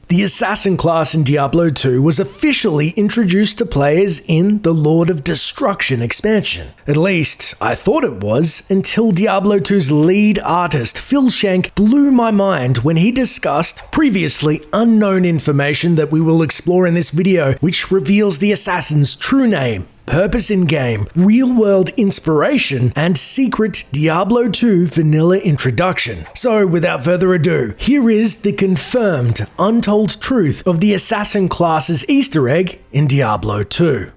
The Assassin class in Diablo 2 was officially introduced to players in the Lord of Destruction expansion. At least, I thought it was, until Diablo 2's lead artist Phil Shenk blew my mind when he discussed previously unknown information that we will explore in this video, which reveals the Assassin's true name, purpose in-game, real-world inspiration, and secret Diablo 2 vanilla introduction. So, without further ado, here is the confirmed, untold truth of the Assassin class's Easter egg in Diablo 2.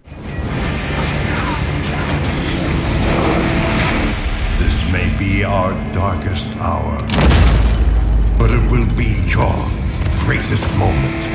This may be our darkest hour, but it will be your greatest moment.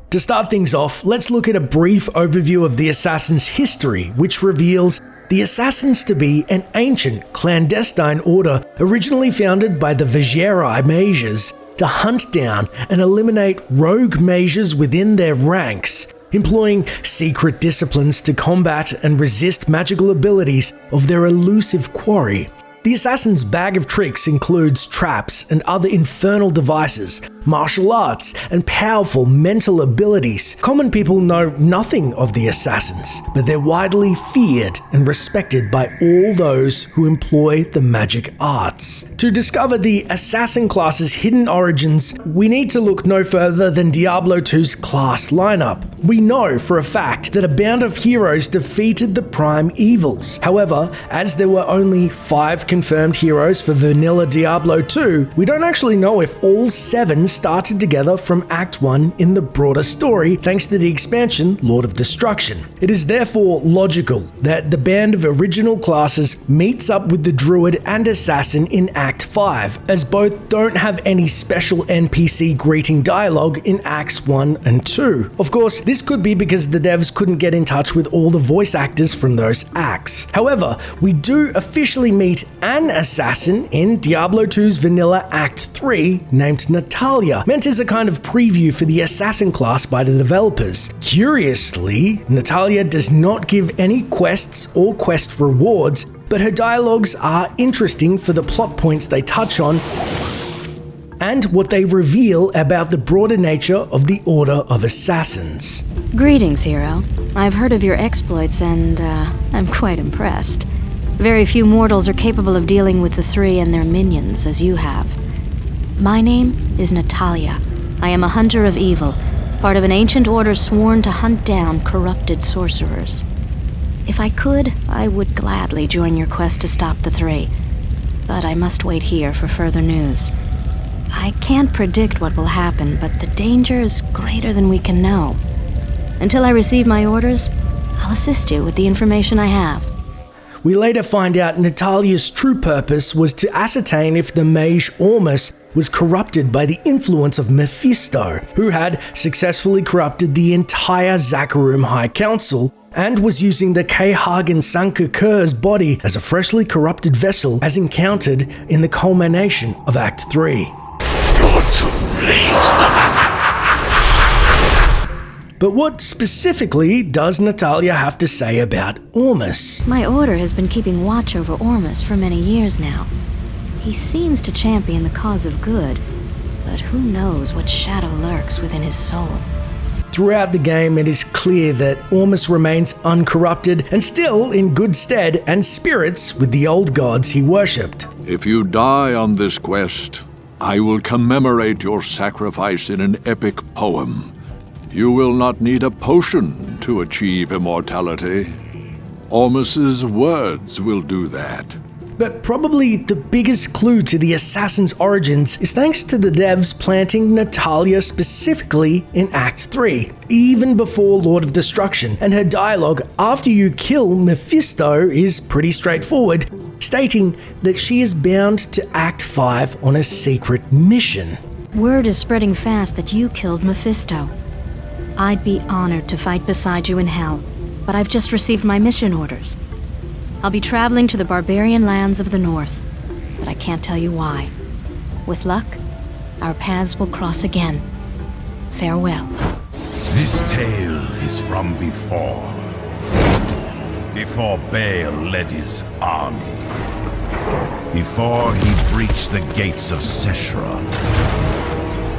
To start things off, let's look at a brief overview of the Assassin's history, which reveals the Assassins to be an ancient, clandestine order originally founded by the Vigieri mages to hunt down and eliminate rogue mages within their ranks, employing secret disciplines to combat and resist magical abilities of their elusive quarry. The Assassin's bag of tricks includes traps and other infernal devices, martial arts, and powerful mental abilities. Common people know nothing of the Assassins, but they're widely feared and respected by all those who employ the magic arts. To discover the Assassin class's hidden origins, we need to look no further than Diablo 2's class lineup. We know for a fact that a band of heroes defeated the prime evils. However, as there were only 5 confirmed heroes for vanilla Diablo 2, we don't actually know if all 7 started together from Act 1 in the broader story thanks to the expansion Lord of Destruction. It is therefore logical that the band of original classes meets up with the Druid and Assassin in Act 5, as both don't have any special NPC greeting dialogue in Acts 1 and 2. Of course, this could be because the devs couldn't get in touch with all the voice actors from those acts. However, we do officially meet an assassin in Diablo 2's vanilla Act 3 named Natalya, meant as a kind of preview for the Assassin class by the developers. Curiously, Natalya does not give any quests or quest rewards, but her dialogues are interesting for the plot points they touch on and what they reveal about the broader nature of the Order of Assassins. Greetings, hero. I've heard of your exploits and, I'm quite impressed. Very few mortals are capable of dealing with the 3 and their minions as you have. My name is Natalya. I am a hunter of evil, part of an ancient order sworn to hunt down corrupted sorcerers. If I could, I would gladly join your quest to stop the 3, but I must wait here for further news. I can't predict what will happen, but the danger is greater than we can know. Until I receive my orders, I'll assist you with the information I have. We later find out Natalya's true purpose was to ascertain if the mage Ormus was corrupted by the influence of Mephisto, who had successfully corrupted the entire Zakarum High Council and was using the Khagan Sanka Ker's body as a freshly corrupted vessel as encountered in the culmination of Act 3. You're too late. But what specifically does Natalya have to say about Ormus? My order has been keeping watch over Ormus for many years now. He seems to champion the cause of good, but who knows what shadow lurks within his soul. Throughout the game, it is clear that Ormus remains uncorrupted and still in good stead and spirits with the old gods he worshipped. If you die on this quest, I will commemorate your sacrifice in an epic poem. You will not need a potion to achieve immortality. Ormus's words will do that. But probably the biggest clue to the Assassin's origins is thanks to the devs planting Natalya specifically in Act 3, even before Lord of Destruction, and her dialogue after you kill Mephisto is pretty straightforward, stating that she is bound to Act 5 on a secret mission. Word is spreading fast that you killed Mephisto. I'd be honored to fight beside you in hell, but I've just received my mission orders. I'll be traveling to the barbarian lands of the north, but I can't tell you why. With luck, our paths will cross again. Farewell. This tale is from before. before Baal led his army. Before he breached the gates of Seshra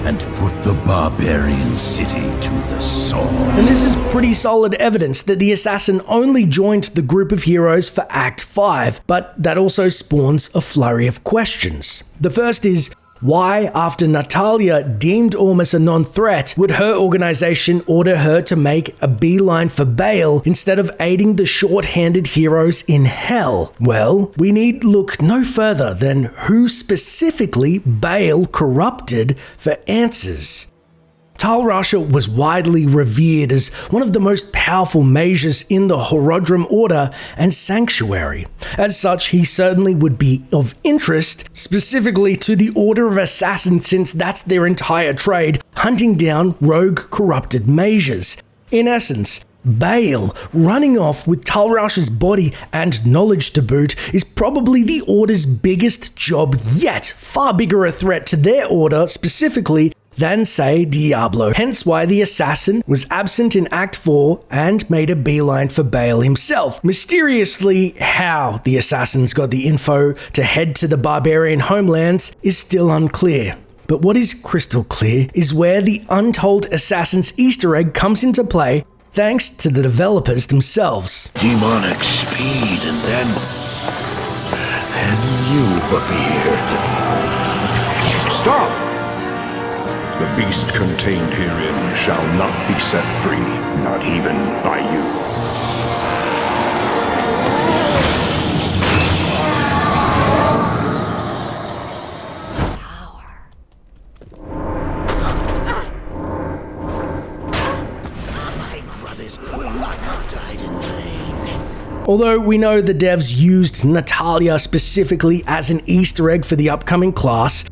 and put the barbarian city to the sword. And this is pretty solid evidence that the assassin only joined the group of heroes for Act 5, but that also spawns a flurry of questions. The first is, why, after Natalya deemed Ormus a non-threat, would her organization order her to make a beeline for Baal instead of aiding the short-handed heroes in hell? Well, we need look no further than who specifically Baal corrupted for answers. Tal Rasha was widely revered as one of the most powerful mages in the Horodrim Order and Sanctuary. As such, he certainly would be of interest, specifically to the Order of Assassins, since that's their entire trade, hunting down rogue corrupted mages. In essence, Baal running off with Tal Rasha's body and knowledge to boot is probably the Order's biggest job yet, far bigger a threat to their Order specifically than, say, Diablo. Hence why the assassin was absent in Act 4 and made a beeline for Baal himself. Mysteriously, how the assassins got the info to head to the barbarian homelands is still unclear. But what is crystal clear is where the Untold Assassin's Easter egg comes into play, thanks to the developers themselves. Demonic speed, and then you appeared. Stop! The beast contained herein shall not be set free, not even by you. My brothers will not have died in vain. Although we know the devs used Natalya specifically as an Easter egg for the upcoming class,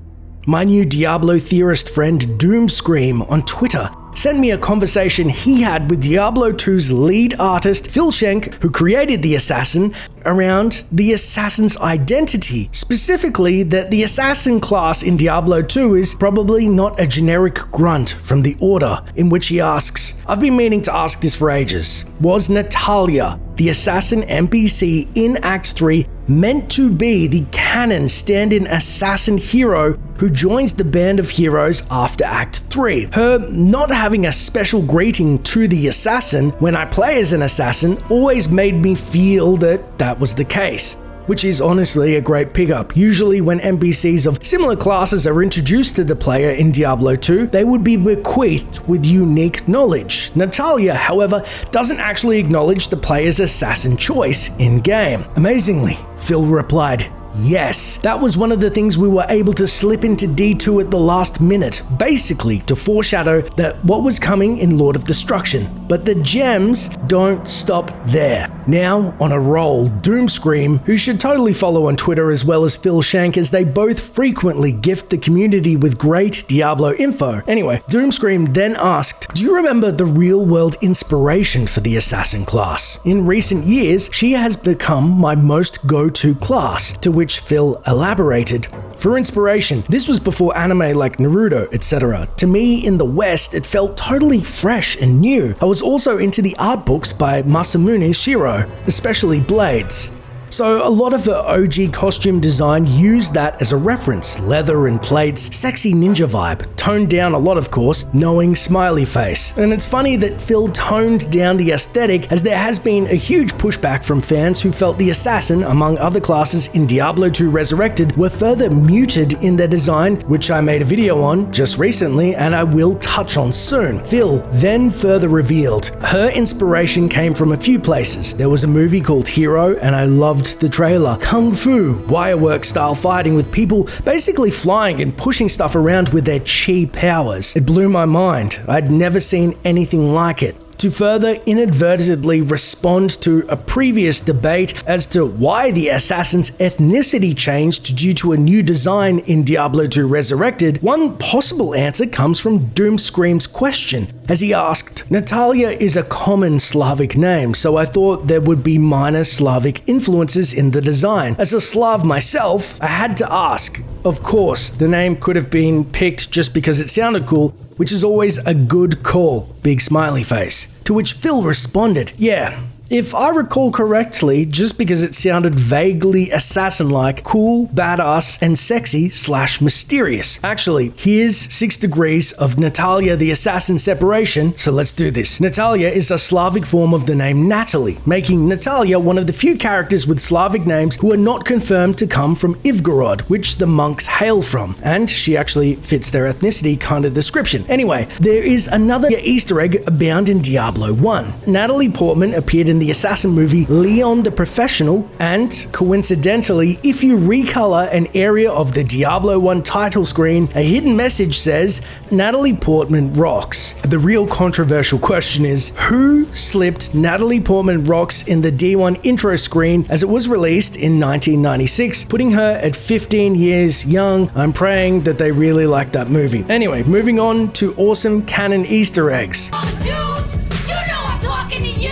my new Diablo theorist friend Doomscream on Twitter sent me a conversation he had with Diablo 2's lead artist Phil Shenk, who created the assassin, around the assassin's identity. Specifically, that the assassin class in Diablo 2 is probably not a generic grunt from the Order, in which he asks, I've been meaning to ask this for ages. Was Natalya, the assassin NPC in Act 3, meant to be the canon stand-in assassin hero who joins the band of heroes after Act 3? Her not having a special greeting to the assassin when I play as an assassin always made me feel that that was the case, which is honestly a great pickup. Usually when NPCs of similar classes are introduced to the player in Diablo 2, they would be bequeathed with unique knowledge. Natalya, however, doesn't actually acknowledge the player's assassin choice in-game. Amazingly, Phil replied, yes, that was one of the things we were able to slip into D2 at the last minute, basically to foreshadow that what was coming in Lord of Destruction. But the gems don't stop there. Now on a roll, Doomscream, who should totally follow on Twitter, as well as Phil Shenk, as they both frequently gift the community with great Diablo info. Anyway, Doomscream then asked, do you remember the real-world inspiration for the assassin class? In recent years, she has become my most go-to class, to which Phil elaborated. For inspiration, this was before anime like Naruto, etc. To me, in the West, it felt totally fresh and new. I was also into the art books by Masamune Shiro, especially Blades. So a lot of the OG costume design used that as a reference. Leather and plates, sexy ninja vibe. Toned down a lot, of course, knowing smiley face. And it's funny that Phil toned down the aesthetic, as there has been a huge pushback from fans who felt the assassin, among other classes in Diablo 2 Resurrected, were further muted in their design, which I made a video on just recently and I will touch on soon. Phil then further revealed her inspiration came from a few places. There was a movie called Hero, and I loved the trailer. Kung Fu, wirework style fighting with people basically flying and pushing stuff around with their chi powers. It blew my mind. I'd never seen anything like it. To further inadvertently respond to a previous debate as to why the assassin's ethnicity changed due to a new design in Diablo 2 Resurrected, one possible answer comes from Doomscream's question, as he asked, Natalya is a common Slavic name, so I thought there would be minor Slavic influences in the design. As a Slav myself, I had to ask. Of course, the name could have been picked just because it sounded cool, which is always a good call, big smiley face. To which Phil responded, yeah, If I recall correctly, just because it sounded vaguely assassin-like, cool, badass, and sexy/mysterious. Actually, here's 6 degrees of Natalya the Assassin separation, so let's do this. Natalya is a Slavic form of the name Natalie, making Natalya one of the few characters with Slavic names who are not confirmed to come from Ivgorod, which the monks hail from, and she actually fits their ethnicity kind of description. Anyway, there is another Easter egg bound in Diablo 1. Natalie Portman appeared in the assassin movie Leon the Professional, and coincidentally, if you recolor an area of the Diablo 1 title screen, a hidden message says, Natalie Portman rocks. The real controversial question is, who slipped Natalie Portman rocks in the D1 intro screen as it was released in 1996, putting her at 15 years young? I'm praying that they really like that movie. Anyway, moving on to awesome canon Easter eggs. Dudes, you know I'm talking to you!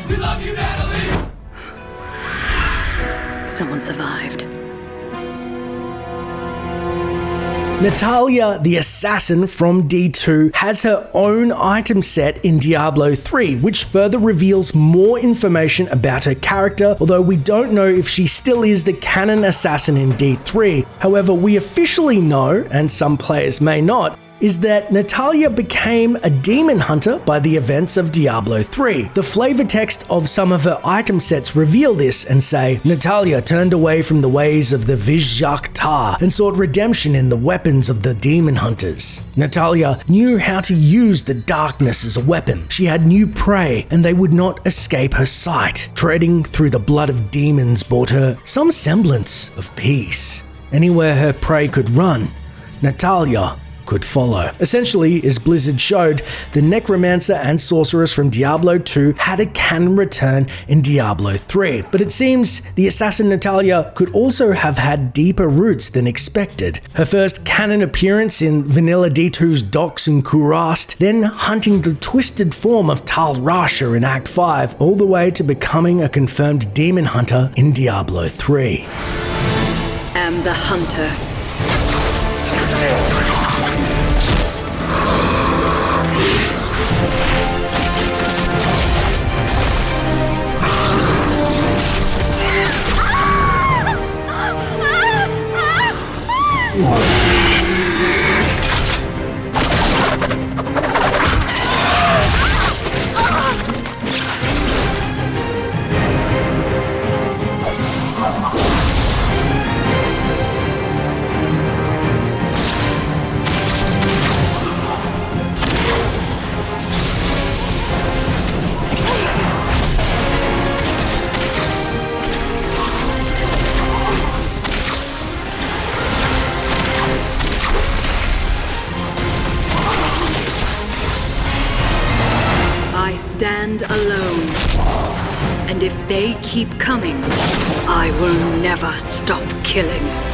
We love you, Natalie! Someone survived. Natalya the Assassin from D2 has her own item set in Diablo 3, which further reveals more information about her character, although we don't know if she still is the canon assassin in D3. However, we officially know, and some players may not, is that Natalya became a demon hunter by the events of Diablo 3. The flavor text of some of her item sets reveal this and say, Natalya turned away from the ways of the Vizhak Tar and sought redemption in the weapons of the demon hunters. Natalya knew how to use the darkness as a weapon. She had new prey and they would not escape her sight. Treading through the blood of demons brought her some semblance of peace. Anywhere her prey could run, Natalya could follow. Essentially, as Blizzard showed, the Necromancer and Sorceress from Diablo 2 had a canon return in Diablo 3. But it seems the assassin Natalya could also have had deeper roots than expected. Her first canon appearance in Vanilla D2's Docks and Kurast, then hunting the twisted form of Tal Rasha in Act 5, all the way to becoming a confirmed demon hunter in Diablo 3. Am the hunter. Stand alone. And if they keep coming, I will never stop killing.